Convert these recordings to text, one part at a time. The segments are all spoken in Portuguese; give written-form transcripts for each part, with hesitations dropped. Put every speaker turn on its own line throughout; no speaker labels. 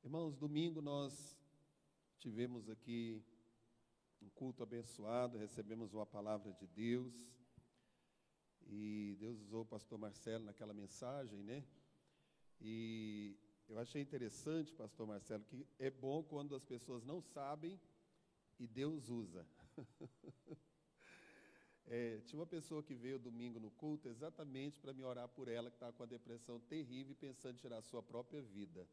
Irmãos, domingo nós tivemos aqui um culto abençoado, recebemos uma palavra de Deus, e Deus usou o pastor Marcelo naquela mensagem, né? E eu achei interessante, pastor Marcelo, que é bom quando as pessoas não sabem e Deus usa. Tinha uma pessoa que veio domingo no culto exatamente para me orar por ela, que estava com a depressão terrível e pensando em tirar a sua própria vida.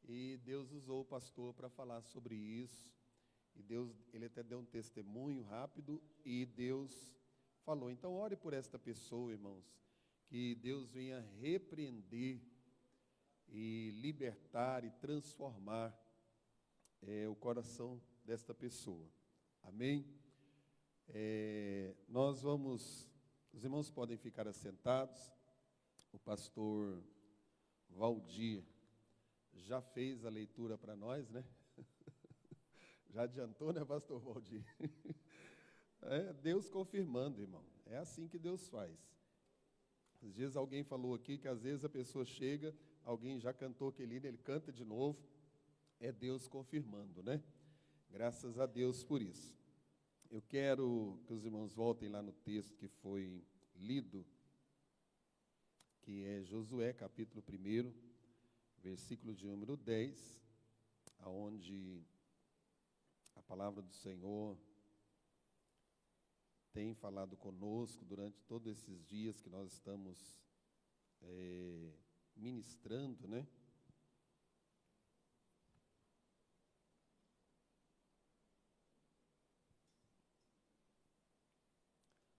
E Deus usou o pastor para falar sobre isso. E ele até deu um testemunho rápido e Deus falou. Então, ore por esta pessoa, irmãos, que Deus venha repreender e libertar e transformar o coração desta pessoa. Amém? Os irmãos podem ficar assentados. O pastor Valdir já fez a leitura para nós, né? Já adiantou, né, pastor Valdir? Deus confirmando, irmão. É assim que Deus faz. Às vezes alguém falou aqui que às vezes a pessoa chega, alguém já cantou aquele hino, ele canta de novo. É Deus confirmando, né? Graças a Deus por isso. Eu quero que os irmãos voltem lá no texto que foi lido, que é Josué, capítulo 1, versículo de número 10, aonde a palavra do Senhor tem falado conosco durante todos esses dias que nós estamos ministrando, né?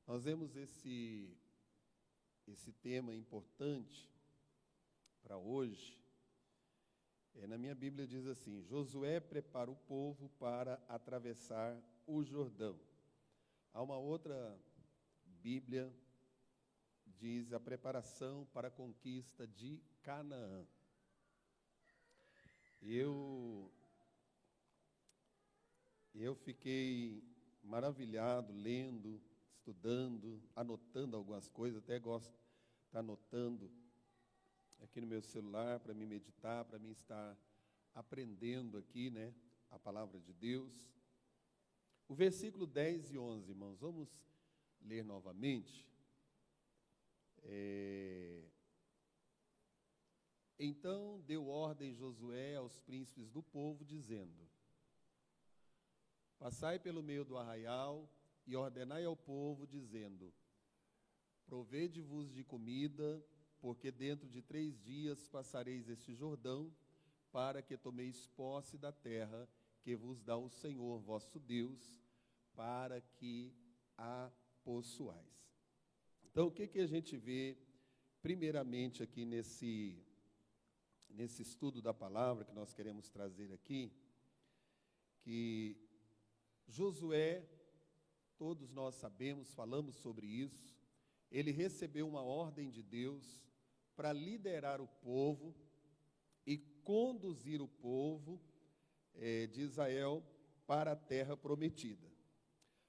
Nós vemos esse tema importante para hoje. Na minha Bíblia diz assim: Josué prepara o povo para atravessar o Jordão. Há uma outra Bíblia, diz a preparação para a conquista de Canaã. Eu fiquei maravilhado lendo, estudando, anotando algumas coisas, até gosto de estar anotando aqui no meu celular para me meditar, para mim estar aprendendo aqui, né, a palavra de Deus. O versículo 10 e 11, irmãos, vamos ler novamente. Então deu ordem Josué aos príncipes do povo, dizendo: passai pelo meio do arraial e ordenai ao povo, dizendo: provede-vos de comida, porque dentro de 3 dias passareis este Jordão, para que tomeis posse da terra que vos dá o Senhor vosso Deus, para que a possuais. Então, o que a gente vê, primeiramente, aqui nesse estudo da palavra que nós queremos trazer aqui, que Josué, todos nós sabemos, falamos sobre isso, ele recebeu uma ordem de Deus para liderar o povo e conduzir o povo de Israel para a terra prometida.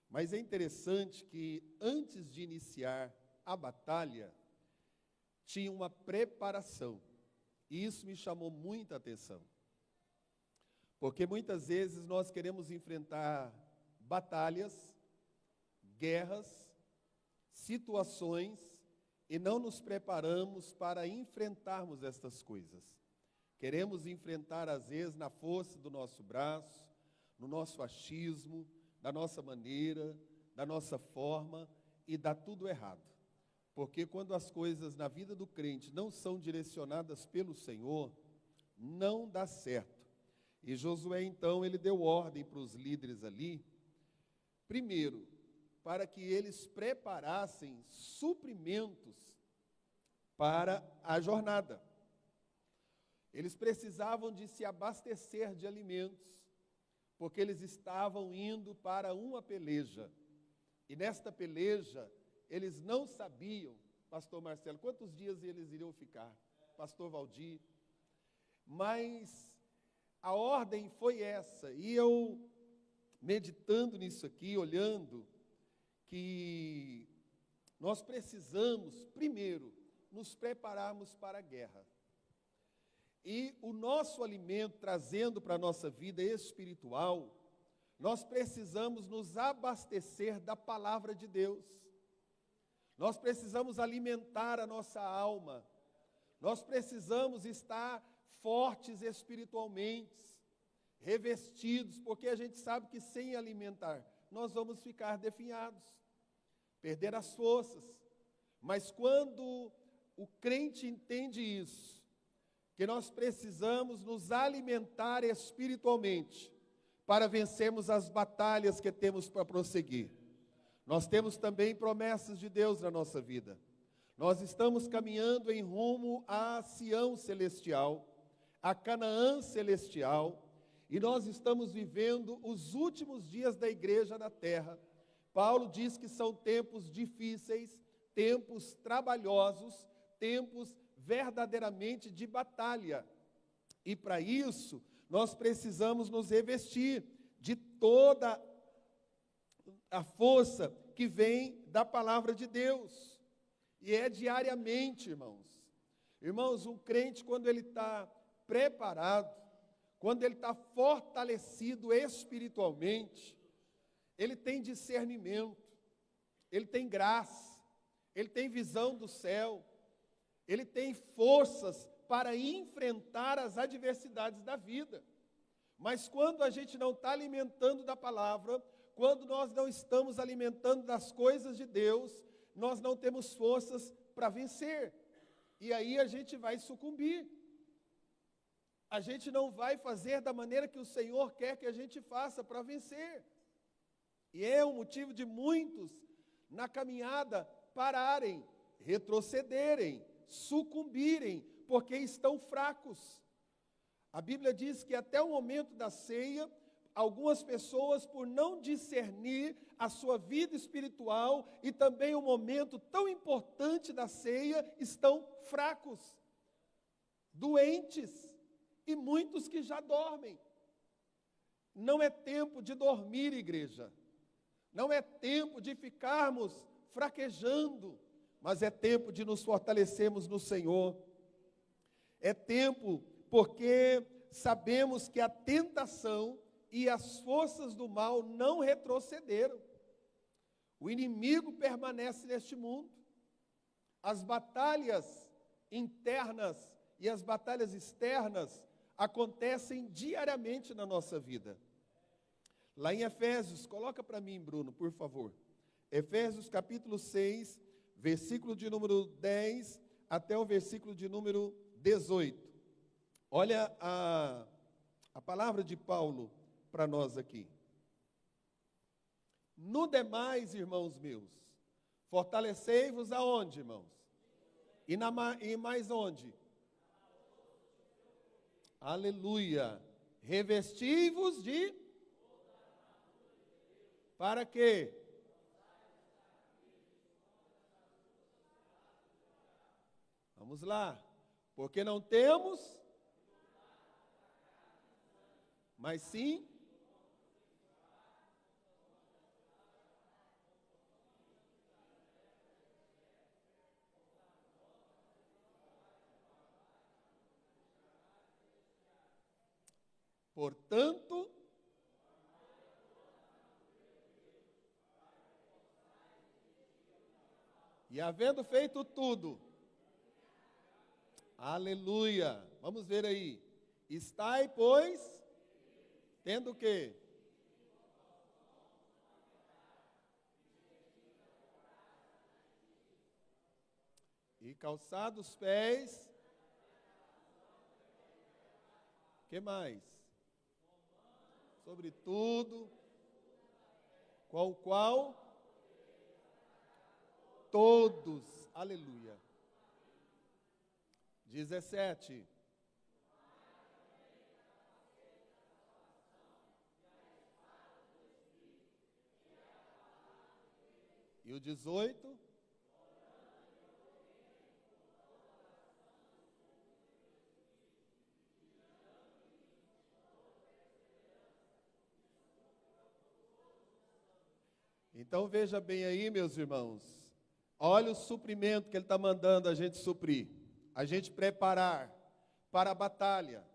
Mas é interessante que antes de iniciar a batalha, tinha uma preparação. E isso me chamou muita atenção. Porque muitas vezes nós queremos enfrentar batalhas, guerras, situações, e não nos preparamos para enfrentarmos estas coisas. Queremos enfrentar, às vezes, na força do nosso braço, no nosso achismo, da nossa maneira, da nossa forma, e dá tudo errado. Porque quando as coisas na vida do crente não são direcionadas pelo Senhor, não dá certo. E Josué, então, ele deu ordem para os líderes ali, primeiro, para que eles preparassem suprimentos para a jornada. Eles precisavam de se abastecer de alimentos, porque eles estavam indo para uma peleja. E nesta peleja, eles não sabiam, pastor Marcelo, quantos dias eles iriam ficar, pastor Valdir. Mas a ordem foi essa, e eu, meditando nisso aqui, olhando, que nós precisamos, primeiro, nos prepararmos para a guerra. E o nosso alimento, trazendo para a nossa vida espiritual, nós precisamos nos abastecer da palavra de Deus. Nós precisamos alimentar a nossa alma. Nós precisamos estar fortes espiritualmente, revestidos, porque a gente sabe que sem alimentar nós vamos ficar definhados, perder as forças. Mas quando o crente entende isso, que nós precisamos nos alimentar espiritualmente para vencermos as batalhas que temos para prosseguir. Nós temos também promessas de Deus na nossa vida. Nós estamos caminhando em rumo a Sião celestial, a Canaã celestial, e nós estamos vivendo os últimos dias da igreja na terra. Paulo diz que são tempos difíceis, tempos trabalhosos, tempos verdadeiramente de batalha. E para isso, nós precisamos nos revestir de toda a força que vem da palavra de Deus. E é diariamente, irmãos. Irmãos, um crente, quando ele está preparado, quando ele está fortalecido espiritualmente, ele tem discernimento, ele tem graça, ele tem visão do céu, ele tem forças para enfrentar as adversidades da vida. Mas quando a gente não está alimentando da palavra, quando nós não estamos alimentando das coisas de Deus, nós não temos forças para vencer. E aí a gente vai sucumbir. A gente não vai fazer da maneira que o Senhor quer que a gente faça para vencer. E é um motivo de muitos, na caminhada, pararem, retrocederem, sucumbirem, porque estão fracos. A Bíblia diz que até o momento da ceia, algumas pessoas, por não discernir a sua vida espiritual e também o momento tão importante da ceia, estão fracos, doentes, e muitos que já dormem. Não é tempo de dormir, igreja. Não é tempo de ficarmos fraquejando, mas é tempo de nos fortalecermos no Senhor. É tempo porque sabemos que a tentação e as forças do mal não retrocederam. O inimigo permanece neste mundo. As batalhas internas e as batalhas externas acontecem diariamente na nossa vida. Lá em Efésios, coloca para mim, Bruno, por favor. Efésios capítulo 6, versículo de número 10 até o versículo de número 18. Olha a palavra de Paulo para nós aqui. No demais, irmãos meus, fortalecei-vos aonde, irmãos? E mais onde? Aleluia. Revesti-vos de... Para quê? Vamos lá. Porque não temos, mas sim... Portanto, e havendo feito tudo, aleluia, vamos ver aí, estai, pois, tendo o quê? E calçados os pés, que mais? Sobretudo, com o qual todos, aleluia. 17. E o 18. Então veja bem aí, meus irmãos, olha o suprimento que ele está mandando a gente suprir, a gente preparar para a batalha.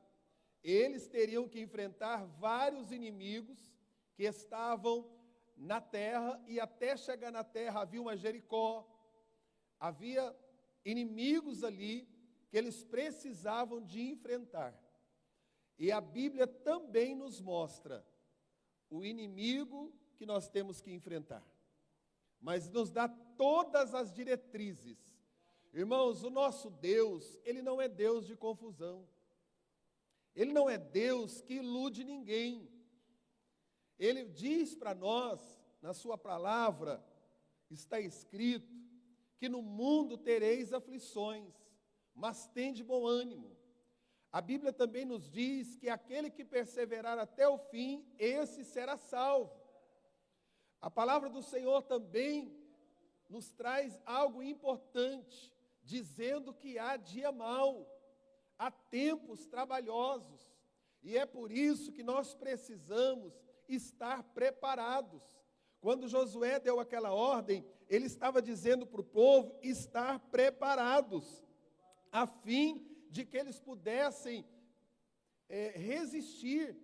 Eles teriam que enfrentar vários inimigos que estavam na terra, e até chegar na terra havia uma Jericó, havia inimigos ali que eles precisavam de enfrentar. E a Bíblia também nos mostra o inimigo que nós temos que enfrentar, mas nos dá todas as diretrizes. Irmãos, o nosso Deus, Ele não é Deus de confusão. Ele não é Deus que ilude ninguém. Ele diz para nós, na sua palavra, está escrito, que no mundo tereis aflições, mas tende bom ânimo. A Bíblia também nos diz que aquele que perseverar até o fim, esse será salvo. A palavra do Senhor também nos traz algo importante, dizendo que há dia mau, há tempos trabalhosos, e é por isso que nós precisamos estar preparados. Quando Josué deu aquela ordem, ele estava dizendo para o povo estar preparados, a fim de que eles pudessem resistir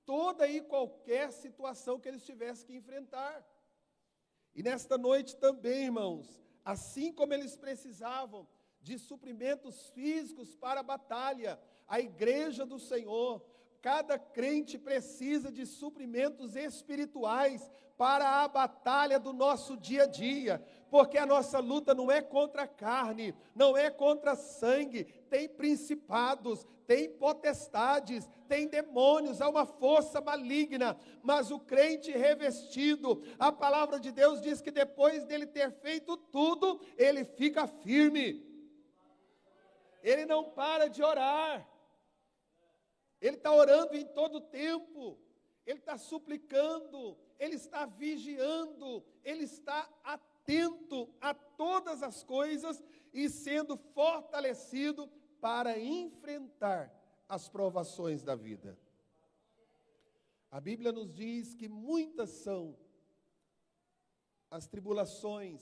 toda e qualquer situação que eles tivessem que enfrentar. E nesta noite também, irmãos, assim como eles precisavam de suprimentos físicos para a batalha, a igreja do Senhor, cada crente precisa de suprimentos espirituais para a batalha do nosso dia a dia, porque a nossa luta não é contra a carne, não é contra sangue, tem principados, tem potestades, tem demônios, há uma força maligna, mas o crente revestido, a palavra de Deus diz que depois dele ter feito tudo, ele fica firme, ele não para de orar, ele está orando em todo o tempo, ele está suplicando, ele está vigiando, ele está atento a todas as coisas e sendo fortalecido para enfrentar as provações da vida. A Bíblia nos diz que muitas são as tribulações,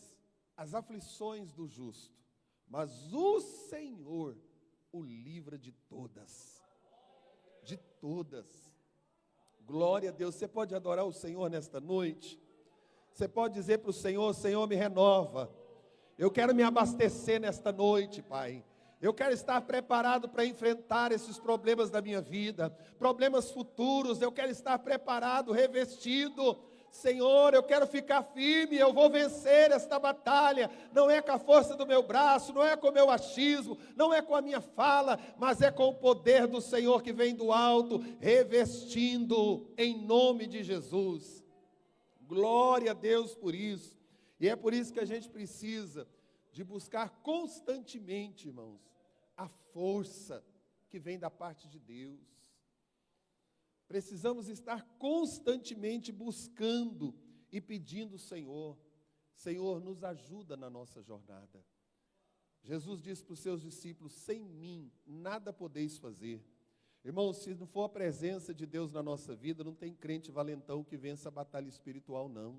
as aflições do justo, mas o Senhor o livra de todas. De todas. Glória a Deus. Você pode adorar o Senhor nesta noite? Você pode dizer para o Senhor: Senhor, me renova. Eu quero me abastecer nesta noite, Pai. Eu quero estar preparado para enfrentar esses problemas da minha vida, problemas futuros. Eu quero estar preparado, revestido. Senhor, eu quero ficar firme, eu vou vencer esta batalha, não é com a força do meu braço, não é com o meu achismo, não é com a minha fala, mas é com o poder do Senhor que vem do alto, revestindo em nome de Jesus. Glória a Deus por isso, e é por isso que a gente precisa de buscar constantemente, irmãos, a força que vem da parte de Deus. Precisamos estar constantemente buscando e pedindo ao Senhor: Senhor, nos ajuda na nossa jornada. Jesus disse para os seus discípulos: sem mim nada podeis fazer. Irmãos, se não for a presença de Deus na nossa vida, não tem crente valentão que vença a batalha espiritual, não.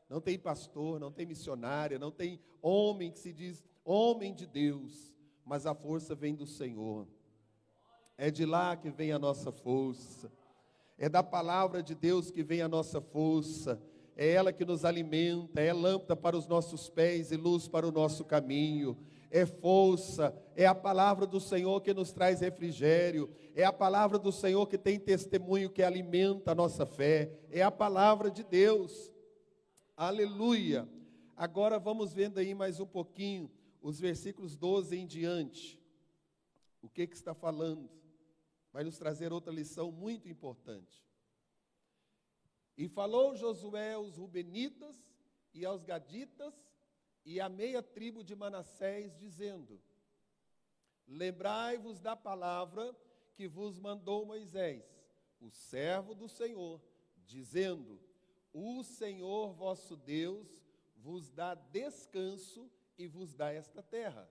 Não tem pastor, não tem missionária, não tem homem que se diz homem de Deus, mas a força vem do Senhor. É de lá que vem a nossa força, é da palavra de Deus que vem a nossa força, é ela que nos alimenta, é lâmpada para os nossos pés e luz para o nosso caminho, é força, é a palavra do Senhor que nos traz refrigério, é a palavra do Senhor que tem testemunho que alimenta a nossa fé, é a palavra de Deus, aleluia. Agora vamos vendo aí mais um pouquinho, os versículos 12 em diante, o que está falando? Vai nos trazer outra lição muito importante. E falou Josué aos Rubenitas e aos Gaditas e à meia tribo de Manassés, dizendo: lembrai-vos da palavra que vos mandou Moisés, o servo do Senhor, dizendo: o Senhor vosso Deus vos dá descanso e vos dá esta terra.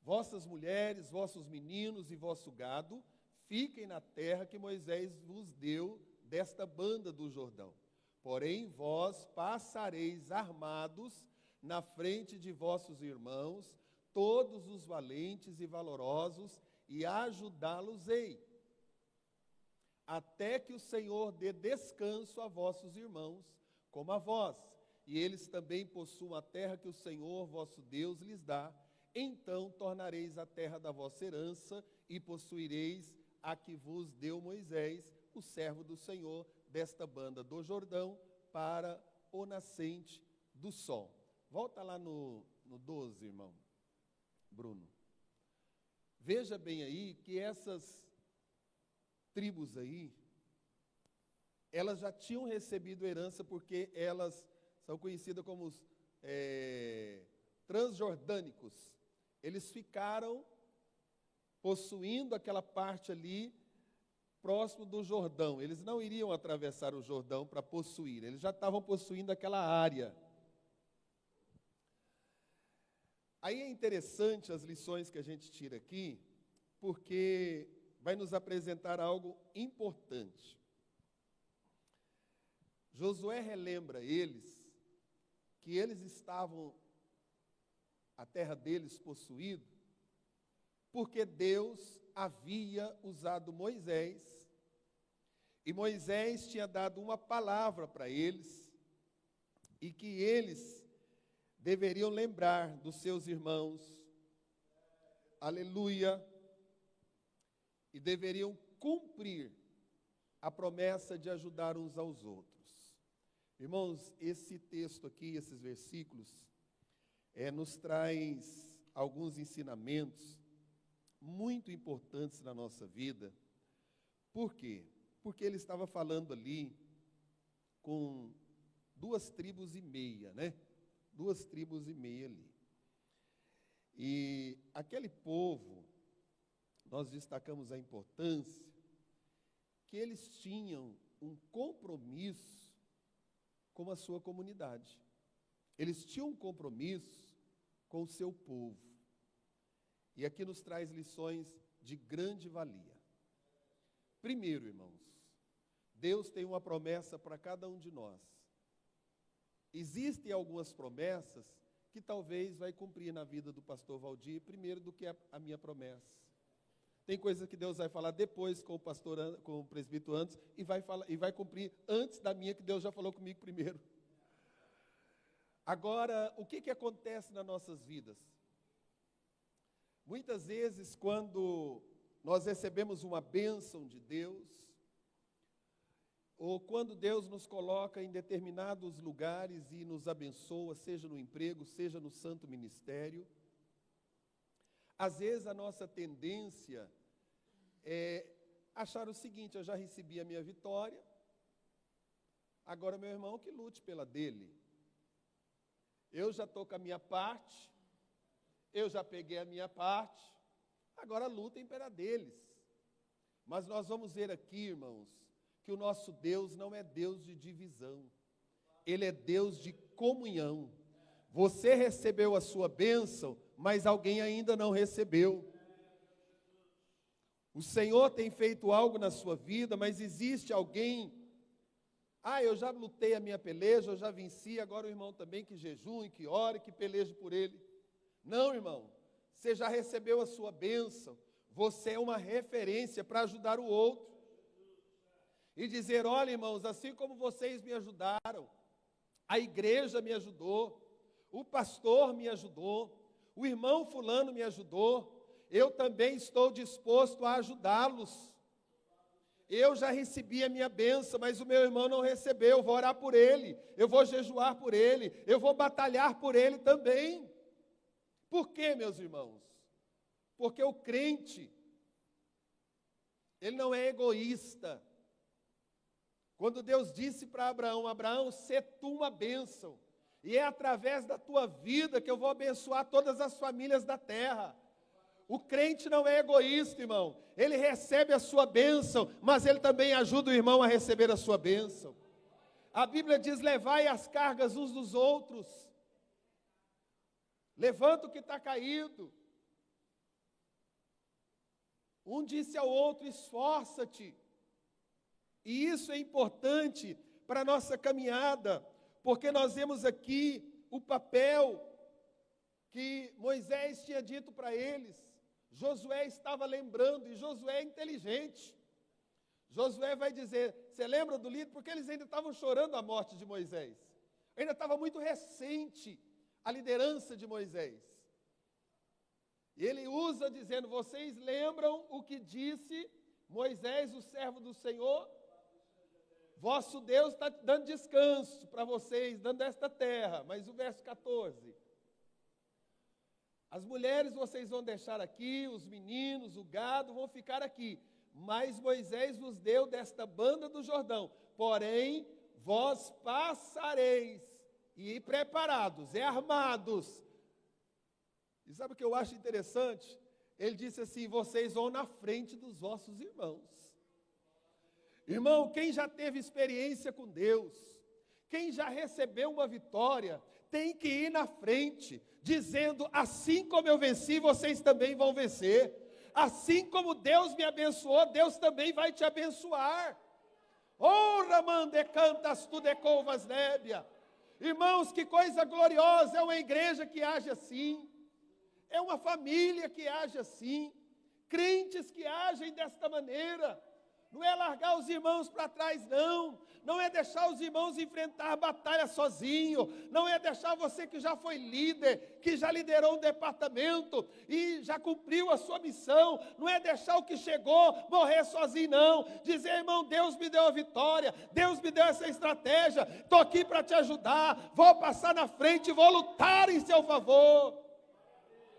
Vossas mulheres, vossos meninos e vosso gado, fiquem na terra que Moisés vos deu desta banda do Jordão. Porém, vós passareis armados na frente de vossos irmãos, todos os valentes e valorosos, e ajudá-los-ei, até que o Senhor dê descanso a vossos irmãos, como a vós, e eles também possuam a terra que o Senhor vosso Deus lhes dá. Então tornareis a terra da vossa herança, e possuireis a que vos deu Moisés, o servo do Senhor, desta banda do Jordão, para o nascente do sol. Volta lá no 12, irmão Bruno. Veja bem aí que essas tribos aí, elas já tinham recebido herança, porque elas são conhecidas como os transjordânicos. Eles ficaram possuindo aquela parte ali, próximo do Jordão. Eles não iriam atravessar o Jordão para possuir, eles já estavam possuindo aquela área. Aí é interessante as lições que a gente tira aqui, porque vai nos apresentar algo importante. Josué relembra eles que eles estavam, a terra deles possuída, porque Deus havia usado Moisés, e Moisés tinha dado uma palavra para eles, e que eles deveriam lembrar dos seus irmãos, aleluia, e deveriam cumprir a promessa de ajudar uns aos outros. Irmãos, esse texto aqui, esses versículos, nos traz alguns ensinamentos muito importantes na nossa vida. Por quê? Porque ele estava falando ali com 2,5 tribos, né? 2,5 tribos ali. E aquele povo, nós destacamos a importância que eles tinham um compromisso com a sua comunidade. Eles tinham um compromisso com o seu povo. E aqui nos traz lições de grande valia. Primeiro, irmãos, Deus tem uma promessa para cada um de nós. Existem algumas promessas que talvez vai cumprir na vida do pastor Valdir primeiro do que a minha promessa. Tem coisas que Deus vai falar depois com o presbítero antes, e vai cumprir antes da minha, que Deus já falou comigo primeiro. Agora, o que acontece nas nossas vidas? Muitas vezes, quando nós recebemos uma bênção de Deus, ou quando Deus nos coloca em determinados lugares e nos abençoa, seja no emprego, seja no santo ministério, às vezes a nossa tendência é achar o seguinte: eu já recebi a minha vitória, agora meu irmão que lute pela dele. Eu já estou com a minha parte, eu já peguei a minha parte, agora lutem pela deles. Mas nós vamos ver aqui, irmãos, que o nosso Deus não é Deus de divisão, Ele é Deus de comunhão. Você recebeu a sua bênção, mas alguém ainda não recebeu. O Senhor tem feito algo na sua vida, mas existe alguém: eu já lutei a minha peleja, eu já venci, agora o irmão também que jejue, que ore, que peleje por ele. Não, irmão, você já recebeu a sua bênção, você é uma referência para ajudar o outro. E dizer: olha, irmãos, assim como vocês me ajudaram, a igreja me ajudou, o pastor me ajudou, o irmão fulano me ajudou, eu também estou disposto a ajudá-los. Eu já recebi a minha bênção, mas o meu irmão não recebeu, eu vou orar por ele, eu vou jejuar por ele, eu vou batalhar por ele também. Por quê, meus irmãos? Porque o crente, ele não é egoísta. Quando Deus disse para Abraão: Abraão, sê tu uma bênção, e é através da tua vida que eu vou abençoar todas as famílias da terra. O crente não é egoísta, irmão. Ele recebe a sua bênção, mas ele também ajuda o irmão a receber a sua bênção. A Bíblia diz: levai as cargas uns dos outros. Levanta o que está caído. Um disse ao outro: esforça-te. E isso é importante para a nossa caminhada, porque nós vemos aqui o papel que Moisés tinha dito para eles. Josué estava lembrando, e Josué é inteligente. Josué vai dizer, você lembra do líder? Porque eles ainda estavam chorando a morte de Moisés. Ainda estava muito recente a liderança de Moisés. E ele usa dizendo, vocês lembram o que disse Moisés, o servo do Senhor? Vosso Deus está dando descanso para vocês, dando esta terra. Mas o verso 14. As mulheres vocês vão deixar aqui, os meninos, o gado vão ficar aqui. Mas Moisés vos deu desta banda do Jordão. Porém, vós passareis, e preparados, armados. E sabe o que eu acho interessante? Ele disse assim, vocês vão na frente dos vossos irmãos. Irmão, quem já teve experiência com Deus, quem já recebeu uma vitória, tem que ir na frente, dizendo, assim como eu venci, vocês também vão vencer. Assim como Deus me abençoou, Deus também vai te abençoar. Ora, mande cantas tu de covas nébia. Irmãos, que coisa gloriosa, é uma igreja que age assim. É uma família que age assim. Crentes que agem desta maneira. Não é largar os irmãos para trás, não. Não é deixar os irmãos enfrentar a batalha sozinho. Não é deixar você que já foi líder, que já liderou um departamento e já cumpriu a sua missão. Não é deixar o que chegou morrer sozinho, não. Dizer, irmão, Deus me deu a vitória. Deus me deu essa estratégia. Estou aqui para te ajudar. Vou passar na frente e vou lutar em seu favor.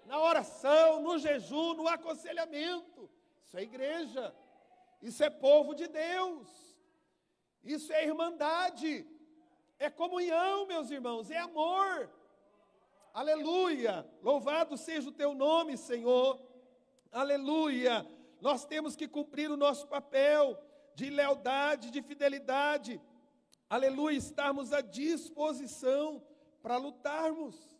Na oração, no jejum, no aconselhamento. Isso é igreja. Isso é povo de Deus, isso é irmandade, é comunhão, meus irmãos, é amor, aleluia, louvado seja o teu nome, Senhor, aleluia, nós temos que cumprir o nosso papel de lealdade, de fidelidade, aleluia, estarmos à disposição para lutarmos,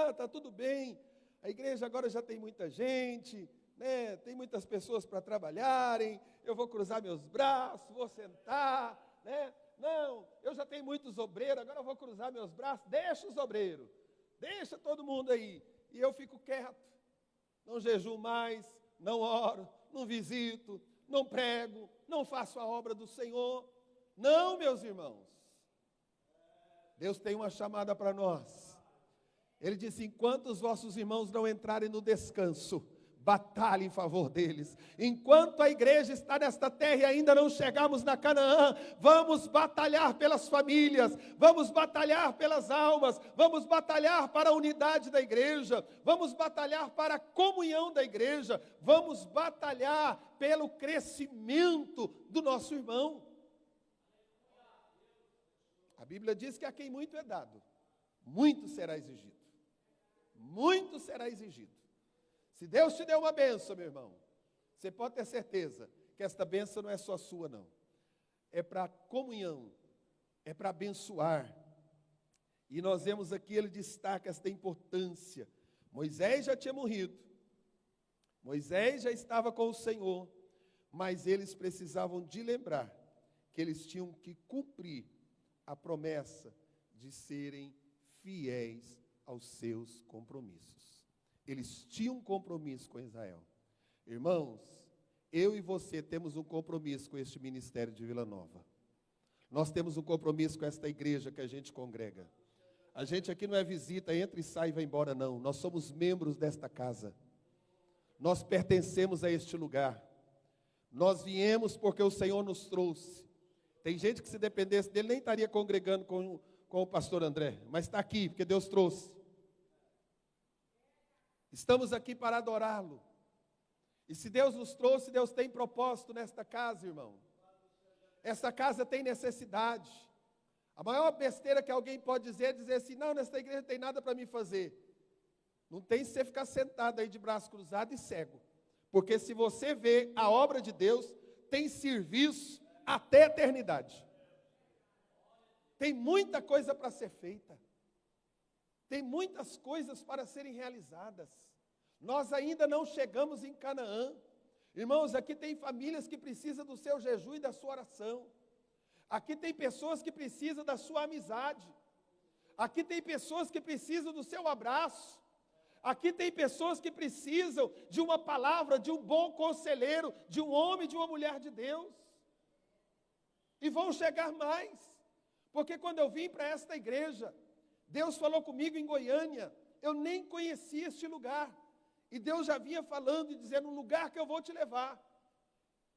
está tudo bem, a igreja agora já tem muita gente, né? Tem muitas pessoas para trabalharem, eu vou cruzar meus braços, vou sentar, né? Não, eu já tenho muitos obreiros, agora eu vou cruzar meus braços, deixa os obreiros, deixa todo mundo aí, e eu fico quieto, não jejuo mais, não oro, não visito, não prego, não faço a obra do Senhor. Não, meus irmãos, Deus tem uma chamada para nós. Ele disse, enquanto os vossos irmãos não entrarem no descanso, batalhe em favor deles. Enquanto a igreja está nesta terra e ainda não chegamos na Canaã, vamos batalhar pelas famílias, vamos batalhar pelas almas, vamos batalhar para a unidade da igreja, vamos batalhar para a comunhão da igreja, vamos batalhar pelo crescimento do nosso irmão. A Bíblia diz que a quem muito é dado, muito será exigido. Muito será exigido. Se Deus te deu uma bênção, meu irmão, você pode ter certeza que esta bênção não é só sua, não. É para comunhão, é para abençoar. E nós vemos aqui, ele destaca esta importância. Moisés já tinha morrido, Moisés já estava com o Senhor, mas eles precisavam de lembrar que eles tinham que cumprir a promessa de serem fiéis aos seus compromissos. Eles tinham um compromisso com Israel. Irmãos, eu e você temos um compromisso com este ministério de Vila Nova. Nós temos um compromisso com esta igreja que a gente congrega. A gente aqui não é visita, entra e sai e vai embora, não. Nós somos membros desta casa. Nós pertencemos a este lugar. Nós viemos porque o Senhor nos trouxe. Tem gente que se dependesse dele nem estaria congregando com o pastor André, mas está aqui porque Deus trouxe. Estamos aqui para adorá-lo. E se Deus nos trouxe, Deus tem propósito nesta casa, irmão. Essa casa tem necessidade. A maior besteira que alguém pode dizer é dizer assim, não, nesta igreja não tem nada para me fazer. Não tem se você ficar sentado aí de braço cruzado e cego. Porque se você vê a obra de Deus, tem serviço até a eternidade. Tem muita coisa para ser feita. Tem muitas coisas para serem realizadas. Nós ainda não chegamos em Canaã. Irmãos, aqui tem famílias que precisam do seu jejum e da sua oração. Aqui tem pessoas que precisam da sua amizade.
Aqui tem pessoas que precisam do seu abraço. Aqui tem pessoas que precisam de uma palavra, de um bom conselheiro, de um homem, de uma mulher de Deus. E vão chegar mais. Porque quando eu vim para esta igreja, Deus falou comigo em Goiânia, eu nem conhecia este lugar. E Deus já vinha falando e dizendo, um lugar que eu vou te levar.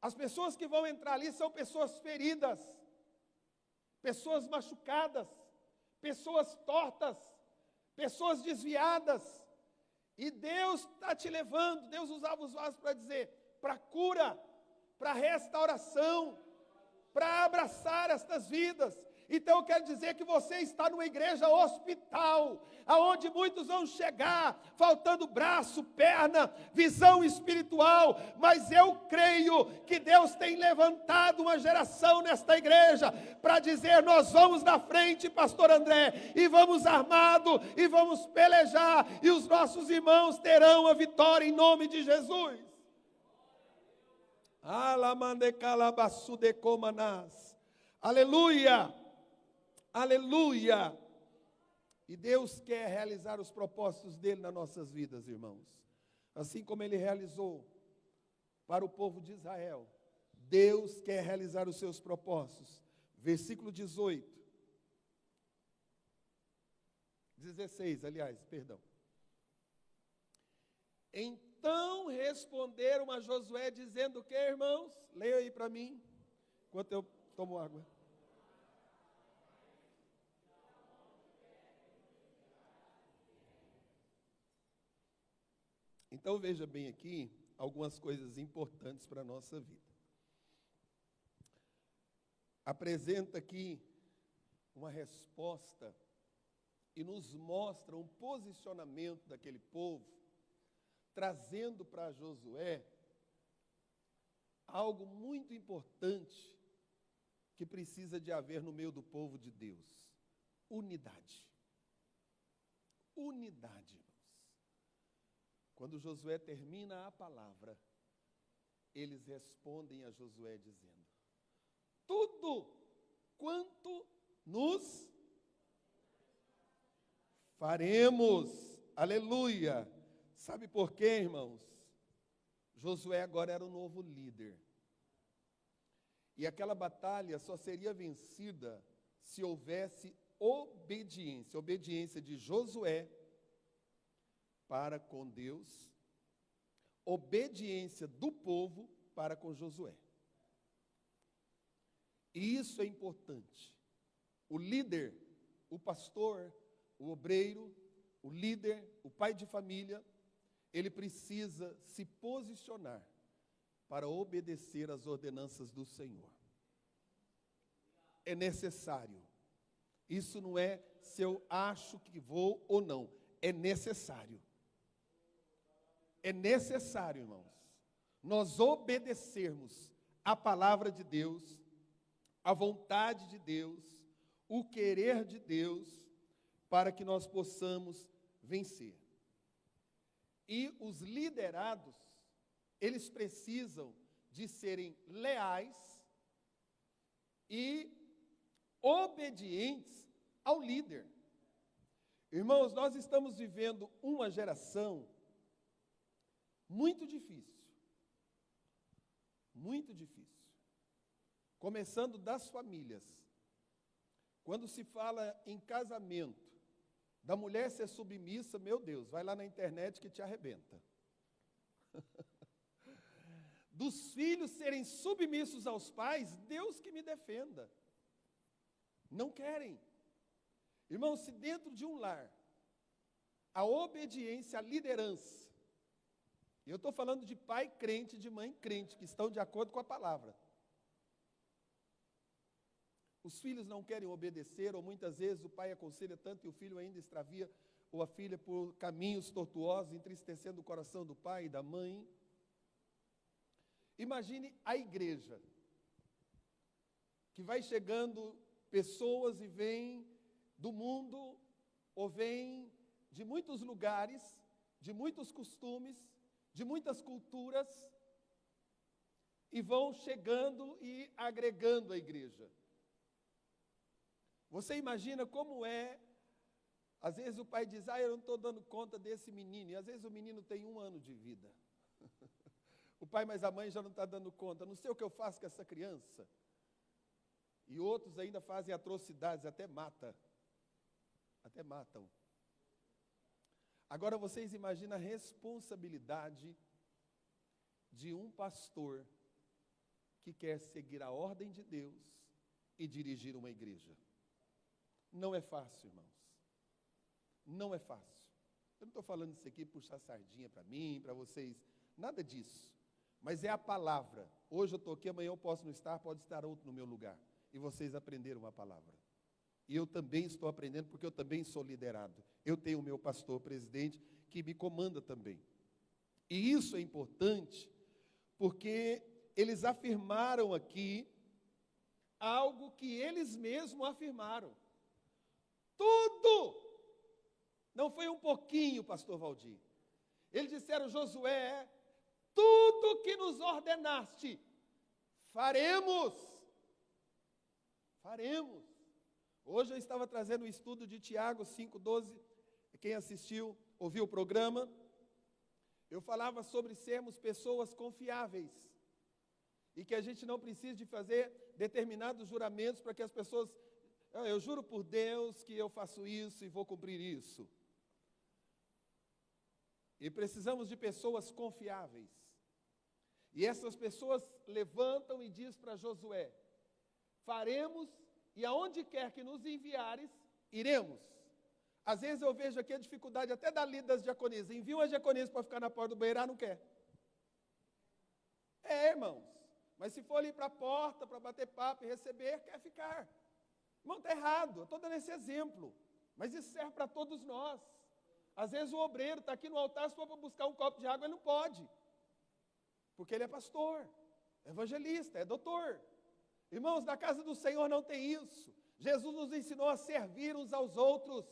As pessoas que vão entrar ali são pessoas feridas, pessoas machucadas, pessoas tortas, pessoas desviadas. E Deus está te levando, Deus usava os vasos para dizer, para cura, para restauração, para abraçar estas vidas. Então eu quero dizer que você está numa igreja hospital, aonde muitos vão chegar, faltando braço, perna, visão espiritual, mas eu creio que Deus tem levantado uma geração nesta igreja, para dizer, nós vamos na frente, pastor André, e vamos armado, e vamos pelejar, e os nossos irmãos terão a vitória em nome de Jesus. Aleluia! Aleluia! E Deus quer realizar os propósitos dele nas nossas vidas, irmãos. Assim como ele realizou para o povo de Israel, Deus quer realizar os seus propósitos. Versículo 16, perdão. Então responderam a Josué dizendo o que, irmãos? Leia aí para mim, enquanto eu tomo água. Então veja bem aqui algumas coisas importantes para a nossa vida. Apresenta aqui uma resposta e nos mostra um posicionamento daquele povo, trazendo para Josué algo muito importante que precisa de haver no meio do povo de Deus: unidade. Unidade, irmãos. Quando Josué termina a palavra, eles respondem a Josué dizendo, tudo quanto nos faremos, aleluia. Sabe por quê, irmãos? Josué agora era o novo líder. E aquela batalha só seria vencida se houvesse obediência. Obediência de Josué para com Deus, obediência do povo para com Josué. E isso é importante. O líder, o pastor, o obreiro, o líder, o pai de família, ele precisa se posicionar para obedecer às ordenanças do Senhor. É necessário. Isso não é se eu acho que vou ou não. É necessário. É necessário, irmãos, nós obedecermos a palavra de Deus, a vontade de Deus, o querer de Deus, para que nós possamos vencer. E os liderados, eles precisam de serem leais e obedientes ao líder. Irmãos, nós estamos vivendo uma geração muito difícil. Muito difícil. Começando das famílias. Quando se fala em casamento, da mulher ser submissa, meu Deus, vai lá na internet que te arrebenta. Dos filhos serem submissos aos pais, Deus que me defenda. Não querem. Irmãos, se dentro de um lar, a obediência à liderança, eu estou falando de pai crente, de mãe crente, que estão de acordo com a palavra. Os filhos não querem obedecer, ou muitas vezes o pai aconselha tanto e o filho ainda extravia, ou a filha por caminhos tortuosos, entristecendo o coração do pai e da mãe. Imagine a igreja, que vai chegando pessoas e vêm do mundo, ou vêm de muitos lugares, de muitos costumes, de muitas culturas, e vão chegando e agregando a igreja. Você imagina como é Às vezes o pai diz, eu não estou dando conta desse menino. E às vezes o menino tem 1 ano de vida. O pai, mas a mãe já não está dando conta. Não sei o que eu faço com essa criança. E outros ainda fazem atrocidades, até matam. Agora vocês imaginam a responsabilidade de um pastor que quer seguir a ordem de Deus e dirigir uma igreja. Não é fácil, irmãos. Não é fácil. Eu não estou falando isso aqui puxar sardinha para mim, para vocês, nada disso. Mas é a palavra. Hoje eu estou aqui, amanhã eu posso não estar, pode estar outro no meu lugar. E vocês aprenderam a palavra. E eu também estou aprendendo, porque eu também sou liderado. Eu tenho o meu pastor presidente, que me comanda também. E isso é importante, porque eles afirmaram aqui algo que eles mesmos afirmaram. Tudo! Não foi um pouquinho, pastor Valdir. Eles disseram, Josué, tudo que nos ordenaste, faremos. Faremos. Hoje eu estava trazendo o estudo de Tiago 5,12. Quem assistiu, ouviu o programa. Eu falava sobre sermos pessoas confiáveis. E que a gente não precisa de fazer determinados juramentos para que as pessoas... Eu juro por Deus que eu faço isso e vou cumprir isso. E precisamos de pessoas confiáveis. E essas pessoas levantam e dizem para Josué, faremos, e aonde quer que nos enviares, iremos. Às vezes eu vejo aqui a dificuldade até da lida das diaconisas. Envia uma diaconisa para ficar na porta do banheiro, não quer. Irmãos. Mas se for ali para a porta, para bater papo e receber, quer ficar. Irmão, está errado. Eu estou dando esse exemplo. Mas isso serve para todos nós. Às vezes o obreiro está aqui no altar, se for para buscar um copo de água, ele não pode. Porque ele é pastor, é evangelista, é doutor. Irmãos, na casa do Senhor não tem isso. Jesus nos ensinou a servir uns aos outros.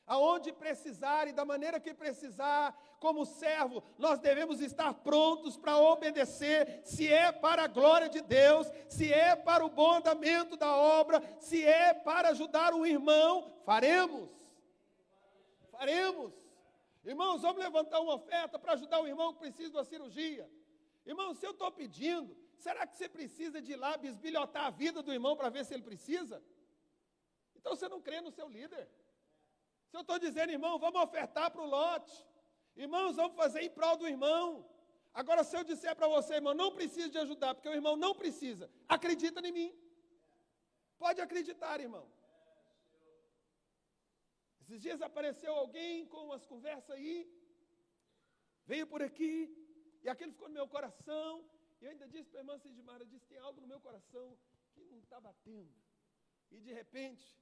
Aonde precisar e da maneira que precisar, como servo, nós devemos estar prontos para obedecer, se é para a glória de Deus, se é para o bom andamento da obra, se é para ajudar um irmão, faremos. Faremos. Irmãos, vamos levantar uma oferta para ajudar um irmão que precisa de uma cirurgia. Irmão, se eu estou pedindo, será que você precisa de ir lá bisbilhotar a vida do irmão para ver se ele precisa? Então você não crê no seu líder. Se eu estou dizendo, irmão, vamos ofertar para o lote. Irmãos, vamos fazer em prol do irmão. Agora, se eu disser para você, irmão, não precisa de ajudar, porque o irmão não precisa, acredita em mim. Pode acreditar, irmão. Esses dias apareceu alguém com umas conversas aí, veio por aqui, e aquilo ficou no meu coração. E eu ainda disse para a irmã Cidmara, eu disse, tem algo no meu coração que não está batendo. E de repente,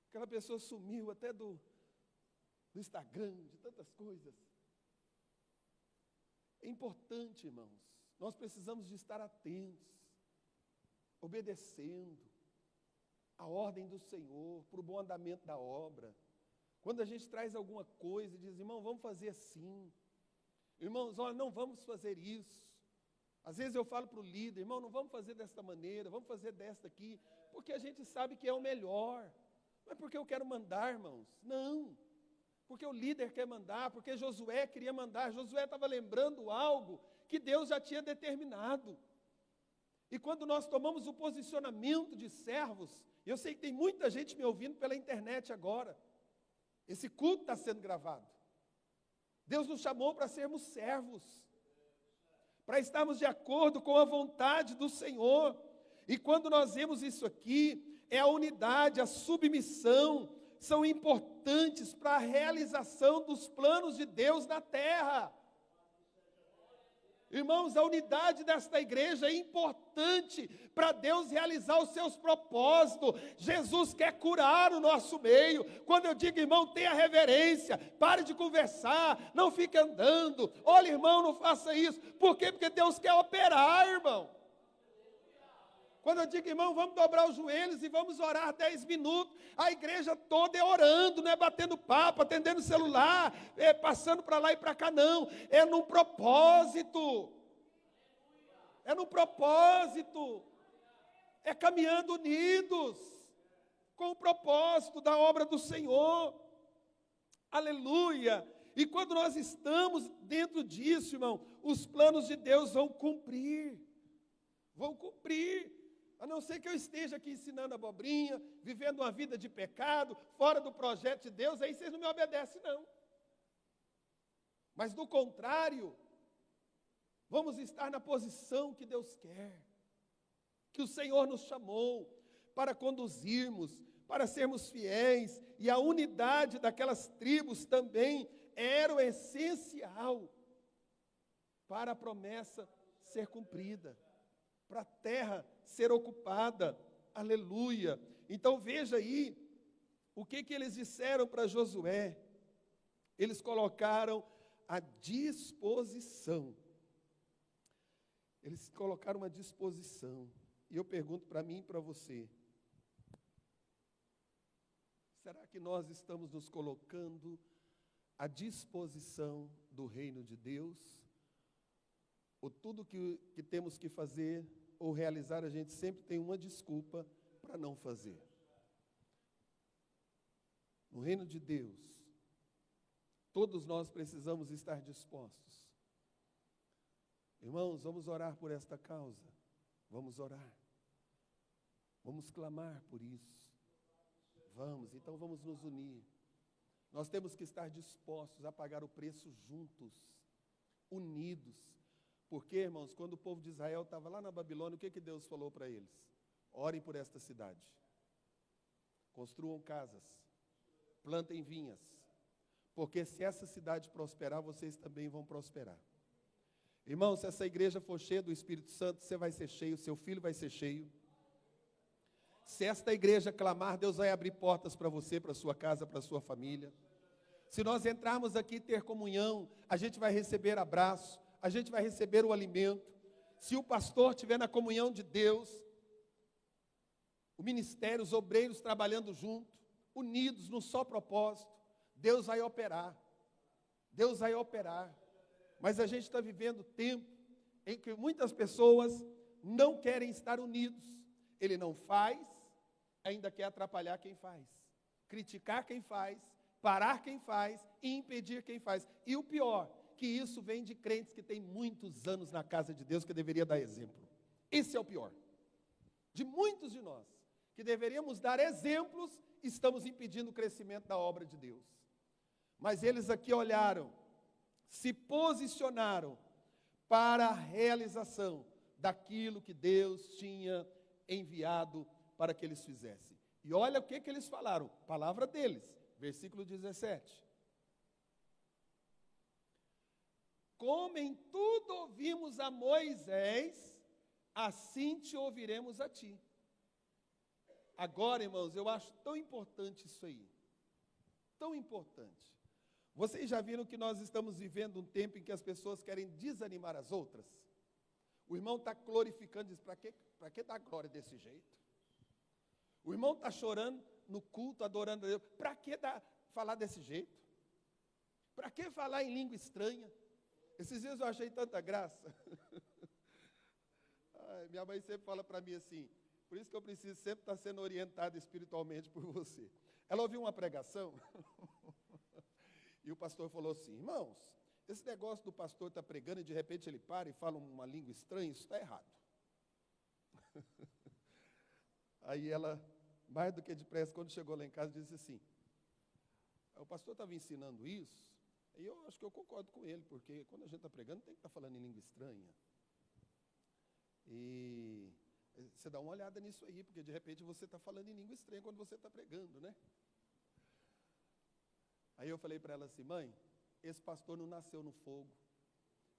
aquela pessoa sumiu até do Instagram, de tantas coisas. É importante, irmãos, nós precisamos de estar atentos, obedecendo a ordem do Senhor, para o bom andamento da obra. Quando a gente traz alguma coisa e diz, irmão, vamos fazer assim. Irmãos, olha, não vamos fazer isso. Às vezes eu falo para o líder, irmão, não vamos fazer desta maneira, vamos fazer desta aqui, porque a gente sabe que é o melhor. Não é porque eu quero mandar, irmãos, não. Porque o líder quer mandar, porque Josué queria mandar. Josué estava lembrando algo que Deus já tinha determinado. E quando nós tomamos o posicionamento de servos, eu sei que tem muita gente me ouvindo pela internet agora. Esse culto está sendo gravado. Deus nos chamou para sermos servos, para estarmos de acordo com a vontade do Senhor. E quando nós vemos isso aqui, a unidade, a submissão, são importantes para a realização dos planos de Deus na terra. Irmãos, a unidade desta igreja é importante para Deus realizar os seus propósitos. Jesus quer curar o nosso meio. Quando eu digo, irmão, tenha reverência, pare de conversar, não fique andando. Olha, irmão, não faça isso. Por quê? Porque Deus quer operar, irmão. Quando eu digo, irmão, vamos dobrar os joelhos e vamos orar 10 minutos, a igreja toda é orando, não é batendo papo, atendendo o celular, passando para lá e para cá, não. É num propósito. É num propósito. É caminhando unidos com o propósito da obra do Senhor. Aleluia! E quando nós estamos dentro disso, irmão, os planos de Deus vão cumprir. Vão cumprir. A não ser que eu esteja aqui ensinando abobrinha, vivendo uma vida de pecado, fora do projeto de Deus, aí vocês não me obedecem, não. Mas do contrário, vamos estar na posição que Deus quer, que o Senhor nos chamou para conduzirmos, para sermos fiéis, e a unidade daquelas tribos também era o essencial para a promessa ser cumprida, para a terra ser ocupada. Aleluia! Então veja aí, o que eles disseram para Josué? Eles colocaram a disposição. Eles colocaram uma disposição. E eu pergunto para mim e para você, será que nós estamos nos colocando à disposição do reino de Deus? Ou tudo que temos que fazer ou realizar, a gente sempre tem uma desculpa para não fazer? No reino de Deus, todos nós precisamos estar dispostos. Irmãos, vamos orar por esta causa. Vamos orar. Vamos clamar por isso. Então vamos nos unir. Nós temos que estar dispostos a pagar o preço juntos, unidos. Porque, irmãos, quando o povo de Israel estava lá na Babilônia, o que Deus falou para eles? Orem por esta cidade. Construam casas. Plantem vinhas. Porque se essa cidade prosperar, vocês também vão prosperar. Irmão, se essa igreja for cheia do Espírito Santo, você vai ser cheio, seu filho vai ser cheio. Se esta igreja clamar, Deus vai abrir portas para você, para a sua casa, para a sua família. Se nós entrarmos aqui e ter comunhão, a gente vai receber abraço, a gente vai receber o alimento. Se o pastor estiver na comunhão de Deus, o ministério, os obreiros trabalhando junto, unidos num só propósito, Deus vai operar. Deus vai operar. Mas a gente está vivendo tempo em que muitas pessoas não querem estar unidos. Ele não faz, ainda quer atrapalhar quem faz. Criticar quem faz, parar quem faz e impedir quem faz. E o pior, que isso vem de crentes que têm muitos anos na casa de Deus, que deveria dar exemplo. Esse é o pior. De muitos de nós, que deveríamos dar exemplos, estamos impedindo o crescimento da obra de Deus. Mas eles aqui olharam, se posicionaram para a realização daquilo que Deus tinha enviado para que eles fizessem. E olha o que eles falaram, palavra deles, versículo 17. Como em tudo ouvimos a Moisés, assim te ouviremos a ti. Agora, irmãos, eu acho tão importante isso aí, tão importante. Vocês já viram que nós estamos vivendo um tempo em que as pessoas querem desanimar as outras? O irmão está glorificando, diz, para que dar glória desse jeito? O irmão está chorando no culto, adorando a Deus, para que falar desse jeito? Para que falar em língua estranha? Esses dias eu achei tanta graça. Ai, minha mãe sempre fala para mim assim, por isso que eu preciso sempre estar sendo orientado espiritualmente por você. Ela ouviu uma pregação... E o pastor falou assim, irmãos, esse negócio do pastor estar pregando e de repente ele para e fala uma língua estranha, isso está errado. Aí ela, mais do que depressa, quando chegou lá em casa, disse assim, o pastor estava ensinando isso, e eu acho que eu concordo com ele, porque quando a gente está pregando tem que estar falando em língua estranha. E você dá uma olhada nisso aí, porque de repente você está falando em língua estranha quando você está pregando, né? Aí eu falei para ela assim, mãe, esse pastor não nasceu no fogo,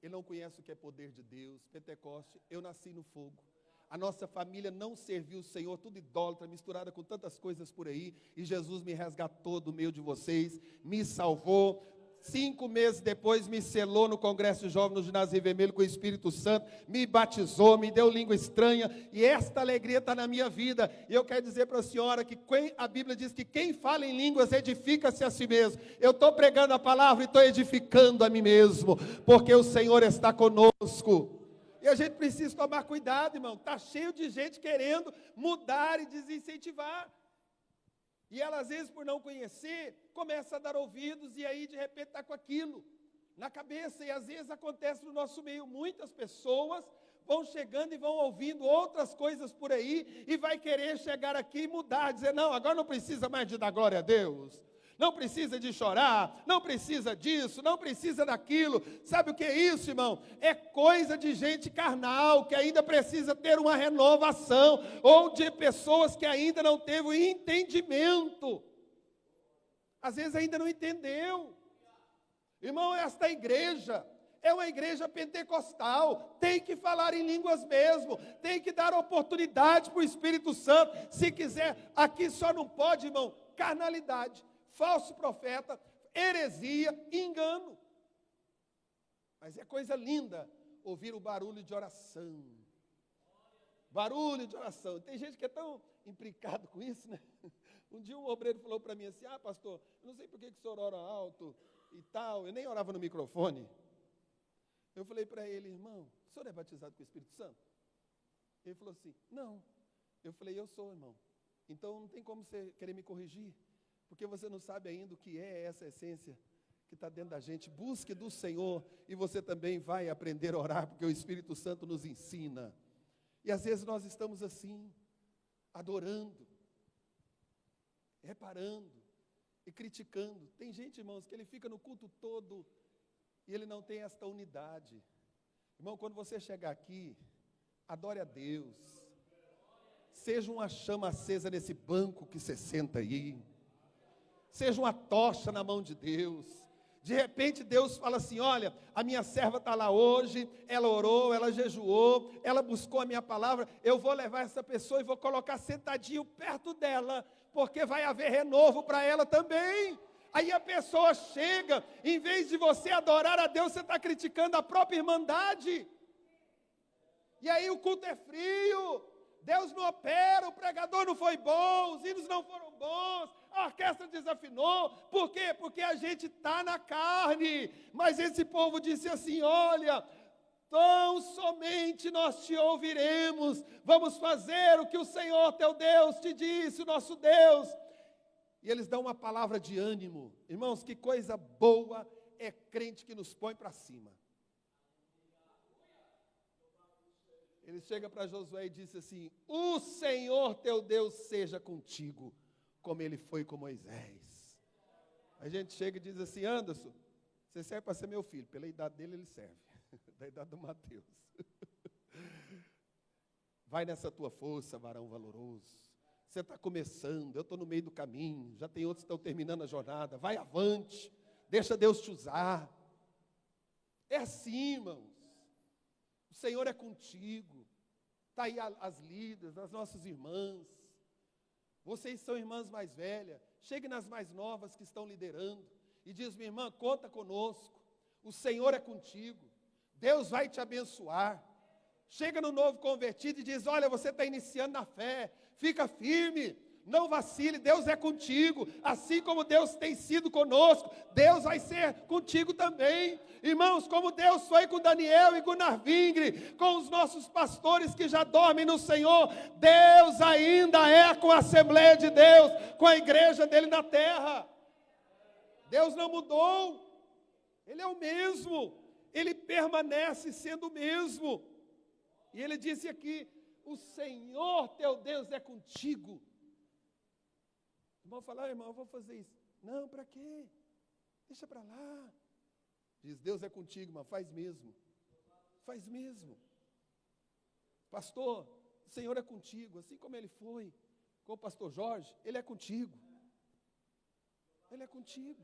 ele não conhece o que é poder de Deus, Pentecoste, eu nasci no fogo. A nossa família não serviu o Senhor, tudo idólatra, misturada com tantas coisas por aí, e Jesus me resgatou do meio de vocês, me salvou. 5 meses depois me selou no Congresso Jovem no Ginásio Rio Vermelho com o Espírito Santo, me batizou, me deu língua estranha, e esta alegria está na minha vida. E eu quero dizer para a senhora que a Bíblia diz que quem fala em línguas edifica-se a si mesmo. Eu estou pregando a palavra e estou edificando a mim mesmo, porque o Senhor está conosco. E a gente precisa tomar cuidado, irmão, está cheio de gente querendo mudar e desincentivar. E ela às vezes por não conhecer, começa a dar ouvidos e aí de repente está com aquilo na cabeça. E às vezes acontece no nosso meio, muitas pessoas vão chegando e vão ouvindo outras coisas por aí e vai querer chegar aqui e mudar, dizer, não, agora não precisa mais de dar glória a Deus, não precisa de chorar, não precisa disso, não precisa daquilo. Sabe o que é isso, irmão? É coisa de gente carnal, que ainda precisa ter uma renovação, ou de pessoas que ainda não teve o entendimento. Às vezes ainda não entendeu. Irmão, esta igreja é uma igreja pentecostal, tem que falar em línguas mesmo, tem que dar oportunidade para o Espírito Santo. Se quiser, aqui só não pode, irmão, carnalidade, falso profeta, heresia, engano. Mas é coisa linda ouvir o barulho de oração. Barulho de oração. Tem gente que é tão implicado com isso, né? Um dia um obreiro falou para mim assim, pastor, eu não sei por que o senhor ora alto e tal. Eu nem orava no microfone. Eu falei para ele, irmão, o senhor é batizado com o Espírito Santo? Ele falou assim, não. Eu falei, eu sou, irmão. Então não tem como você querer me corrigir, porque você não sabe ainda o que é essa essência que está dentro da gente. Busque do Senhor e você também vai aprender a orar, porque o Espírito Santo nos ensina. E às vezes nós estamos assim, adorando, reparando e criticando. Tem gente, irmãos, que ele fica no culto todo e ele não tem esta unidade. Irmão, quando você chegar aqui, adore a Deus. Seja uma chama acesa nesse banco que você senta aí. Seja uma tocha na mão de Deus. De repente Deus fala assim, olha, a minha serva está lá hoje, ela orou, ela jejuou, ela buscou a minha palavra, eu vou levar essa pessoa e vou colocar sentadinho perto dela, porque vai haver renovo para ela também. Aí a pessoa chega, em vez de você adorar a Deus, você está criticando a própria irmandade. E aí o culto é frio, Deus não opera, o pregador não foi bom, os hinos não foram bons, a orquestra desafinou. Por quê? Porque a gente está na carne. Mas esse povo disse assim, olha, tão somente nós te ouviremos, vamos fazer o que o Senhor teu Deus te disse, o nosso Deus. E eles dão uma palavra de ânimo. Irmãos, que coisa boa é crente que nos põe para cima. Ele chega para Josué e disse assim, o Senhor teu Deus seja contigo, como ele foi com Moisés. A gente chega e diz assim, Anderson, você serve para ser meu filho. Pela idade dele, ele serve. Da idade do Mateus. Vai nessa tua força, varão valoroso. Você está começando, eu estou no meio do caminho, já tem outros que estão terminando a jornada. Vai avante, deixa Deus te usar. É assim, irmãos. O Senhor é contigo. Está aí as líderes, as nossas irmãs. Vocês são irmãs mais velhas. Chegue nas mais novas que estão liderando. E diz, minha irmã, conta conosco. O Senhor é contigo. Deus vai te abençoar. Chega no novo convertido e diz, olha, você está iniciando na fé. Fica firme, não vacile, Deus é contigo. Assim como Deus tem sido conosco, Deus vai ser contigo também. Irmãos, como Deus foi com Daniel e Gunnar Vingre, com os nossos pastores que já dormem no Senhor, Deus ainda é com a Assembleia de Deus, com a igreja dele na terra. Deus não mudou, Ele é o mesmo, Ele permanece sendo o mesmo. E Ele disse aqui, o Senhor teu Deus é contigo. Irmão falar, irmão, eu vou fazer isso. Não, para quê? Deixa para lá. Diz, Deus é contigo, irmão, faz mesmo. Faz mesmo. Pastor, o Senhor é contigo, assim como Ele foi com o pastor Jorge, Ele é contigo. Ele é contigo.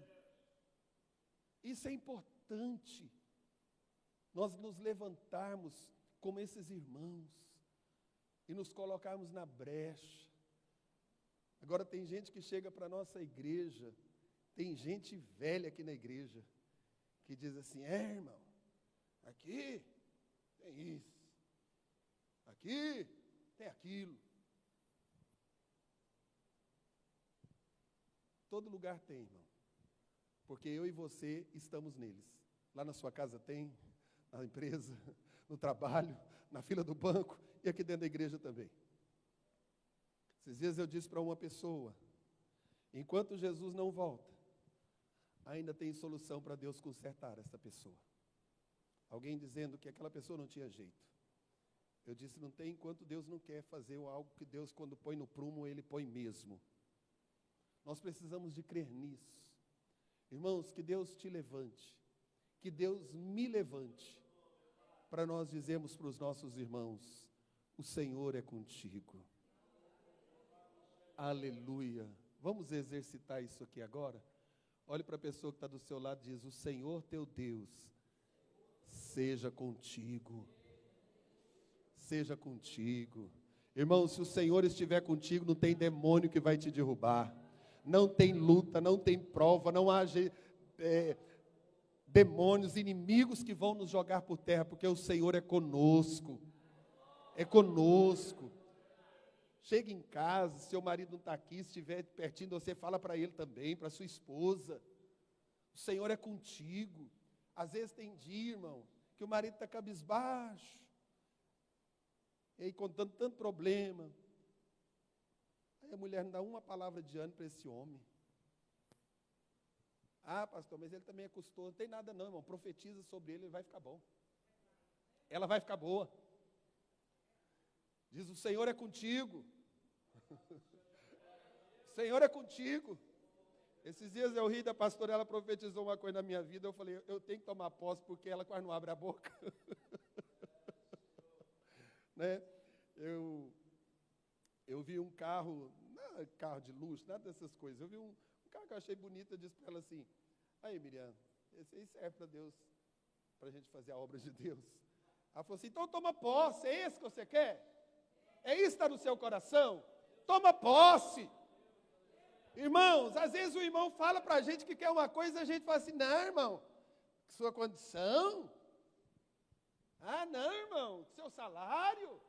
Isso é importante. Nós nos levantarmos como esses irmãos e nos colocarmos na brecha. Agora tem gente que chega para a nossa igreja, tem gente velha aqui na igreja, que diz assim, irmão, aqui tem isso, aqui tem aquilo. Todo lugar tem, irmão, porque eu e você estamos neles. Lá na sua casa tem, na empresa, no trabalho, na fila do banco e aqui dentro da igreja também. Esses dias eu disse para uma pessoa, enquanto Jesus não volta,
ainda tem solução para Deus consertar essa pessoa. Alguém dizendo que aquela pessoa não tinha jeito. Eu disse, não tem enquanto Deus não quer fazer algo que Deus, quando põe no prumo, Ele põe mesmo. Nós precisamos de crer nisso. Irmãos, que Deus te levante, que Deus me levante, para nós dizermos para os nossos irmãos, o Senhor é contigo. Aleluia. Vamos exercitar isso aqui agora? Olhe para a pessoa que está do seu lado e diz, o Senhor teu Deus, seja contigo. Seja contigo. Irmão, se o Senhor estiver contigo, não tem demônio que vai te derrubar. Não tem luta, não tem prova, não há demônios, inimigos que vão nos jogar por terra, porque o Senhor é conosco. É conosco. Chega em casa, seu marido não está aqui, se estiver pertinho de você, fala para ele também, para sua esposa. O Senhor é contigo. Às vezes tem dia, irmão, que o marido está cabisbaixo, e aí contando tanto problema. Aí a mulher não dá uma palavra de ânimo para esse homem. Ah, pastor, mas ele também é custoso. Não tem nada não, irmão. Profetiza sobre ele, ele vai ficar bom. Ela vai ficar boa. Diz, o Senhor é contigo. O Senhor é contigo. Esses dias eu ri da pastora, ela profetizou uma coisa na minha vida, eu falei, eu tenho que tomar posse, porque ela quase não abre a boca. Né? Eu vi um carro, não é carro de luxo, nada dessas coisas, eu vi um carro que eu achei bonito, eu disse para ela assim, aí Miriam, esse aí serve para Deus, para a gente fazer a obra de Deus. Ela falou assim, então toma posse, é esse que você quer? É isso que está no seu coração? Toma posse. Irmãos, às vezes o irmão fala para a gente que quer uma coisa, a gente fala assim, não, irmão, sua condição? Ah, não, irmão, seu salário?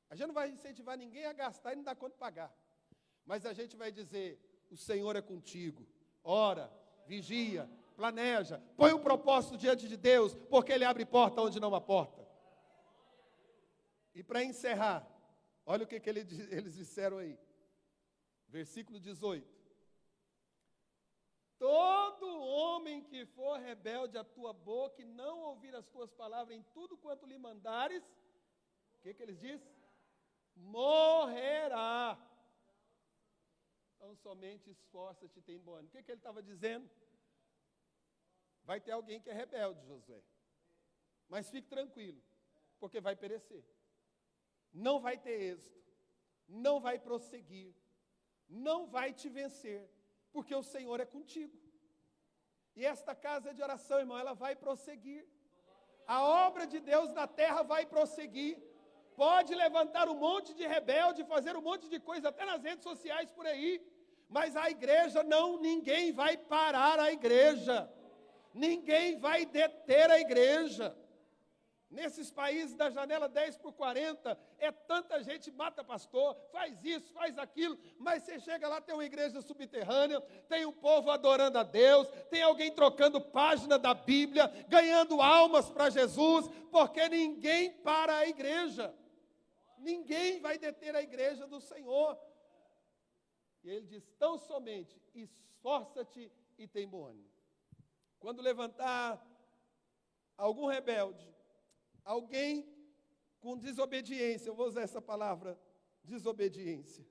A gente não vai incentivar ninguém a gastar e não dar conta de pagar. Mas a gente vai dizer, o Senhor é contigo. Ora, vigia, planeja, põe um propósito diante de Deus, porque Ele abre porta onde não há porta. E para encerrar, olha o que eles disseram aí. Versículo 18. Todo homem que for rebelde à tua boca e não ouvir as tuas palavras em tudo quanto lhe mandares, o que eles dizem? Morrerá. Então somente esforça-te e tem bom ânimo. O que ele estava dizendo? Vai ter alguém que é rebelde, Josué. Mas fique tranquilo, porque vai perecer. Não vai ter êxito. Não vai prosseguir. Não vai te vencer, porque o Senhor é contigo. E esta casa de oração, irmão, ela vai prosseguir. A obra de Deus na terra vai prosseguir. Pode levantar um monte de rebelde, fazer um monte de coisa, até nas redes sociais por aí. Mas a igreja não, ninguém vai parar a igreja. Ninguém vai deter a igreja. Nesses países da janela 10/40, é tanta gente, mata pastor, faz isso, faz aquilo, mas você chega lá, tem uma igreja subterrânea, tem um povo adorando a Deus, tem alguém trocando página da Bíblia, ganhando almas para Jesus, porque ninguém para a igreja. Ninguém vai deter a igreja do Senhor. E ele diz, tão somente, esforça-te e tem bom ânimo. Quando levantar algum rebelde, alguém com desobediência, eu vou usar essa palavra, desobediência.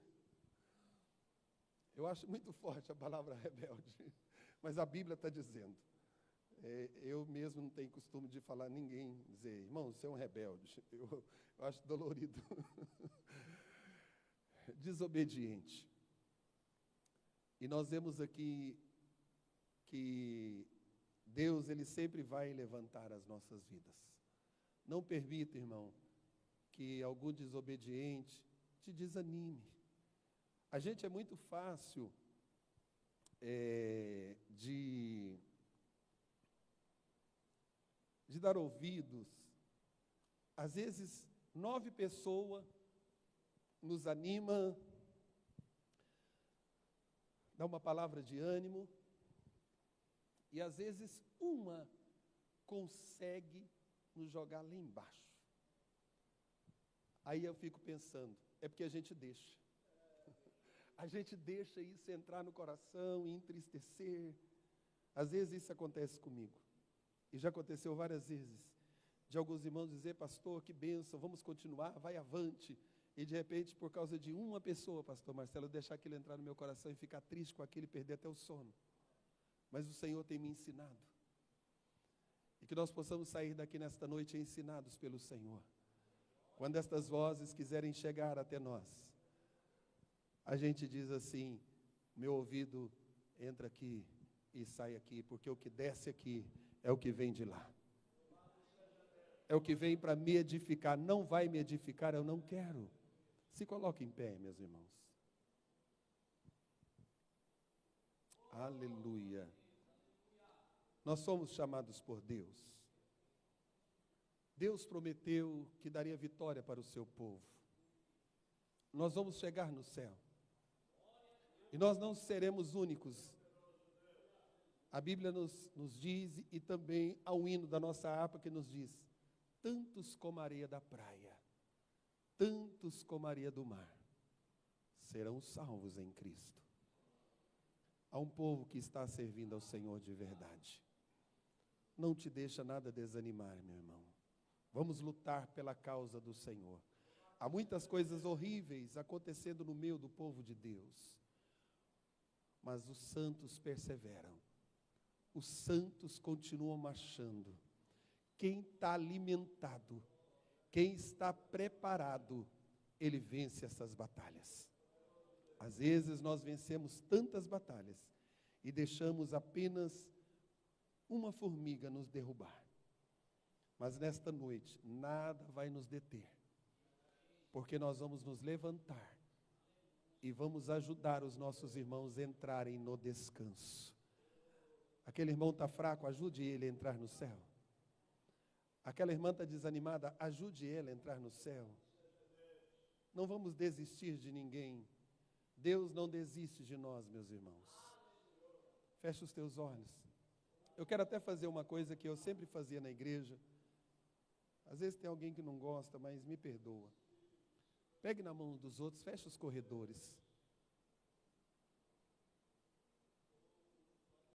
Eu acho muito forte a palavra rebelde, mas a Bíblia está dizendo. Eu mesmo não tenho costume de falar ninguém, dizer, irmão, você é um rebelde. Eu acho dolorido. Desobediente. E nós vemos aqui que Deus, Ele sempre vai levantar as nossas vidas. Não permita, irmão, que algum desobediente te desanime. A gente é muito fácil de dar ouvidos. Às vezes, 9 pessoas nos animam, dá uma palavra de ânimo, e às vezes uma consegue nos jogar lá embaixo. Aí eu fico pensando, é porque a gente deixa. A gente deixa isso entrar no coração e entristecer. Às vezes isso acontece comigo. E já aconteceu várias vezes. De alguns irmãos dizer, pastor, que bênção, vamos continuar, vai avante. E de repente, por causa de uma pessoa, pastor Marcelo, eu deixar aquilo entrar no meu coração e ficar triste com aquilo e perder até o sono. Mas o Senhor tem me ensinado. E que nós possamos sair daqui nesta noite ensinados pelo Senhor. Quando estas vozes quiserem chegar até nós, a gente diz assim, meu ouvido entra aqui e sai aqui, porque o que desce aqui é o que vem de lá. É o que vem para me edificar. Não vai me edificar, eu não quero. Se coloque em pé, meus irmãos. Aleluia. Nós somos chamados por Deus. Deus prometeu que daria vitória para o seu povo. Nós vamos chegar no céu. E nós não seremos únicos. A Bíblia nos diz, e também há um hino da nossa harpa que nos diz, tantos como a areia da praia, tantos como a areia do mar, serão salvos em Cristo. Há um povo que está servindo ao Senhor de verdade. Não te deixa nada desanimar, meu irmão. Vamos lutar pela causa do Senhor. Há muitas coisas horríveis acontecendo no meio do povo de Deus. Mas os santos perseveram. Os santos continuam marchando. Quem está alimentado, quem está preparado, ele vence essas batalhas. Às vezes nós vencemos tantas batalhas e deixamos apenas uma formiga nos derrubar. Mas nesta noite, nada vai nos deter, porque nós vamos nos levantar e vamos ajudar os nossos irmãos a entrarem no descanso. Aquele irmão está fraco, ajude ele a entrar no céu. Aquela irmã está desanimada, ajude ela a entrar no céu. Não vamos desistir de ninguém. Deus não desiste de nós, meus irmãos. Feche os teus olhos. Eu quero até fazer uma coisa que eu sempre fazia na igreja. Às vezes tem alguém que não gosta, mas me perdoa. Pegue na mão dos outros, feche os corredores.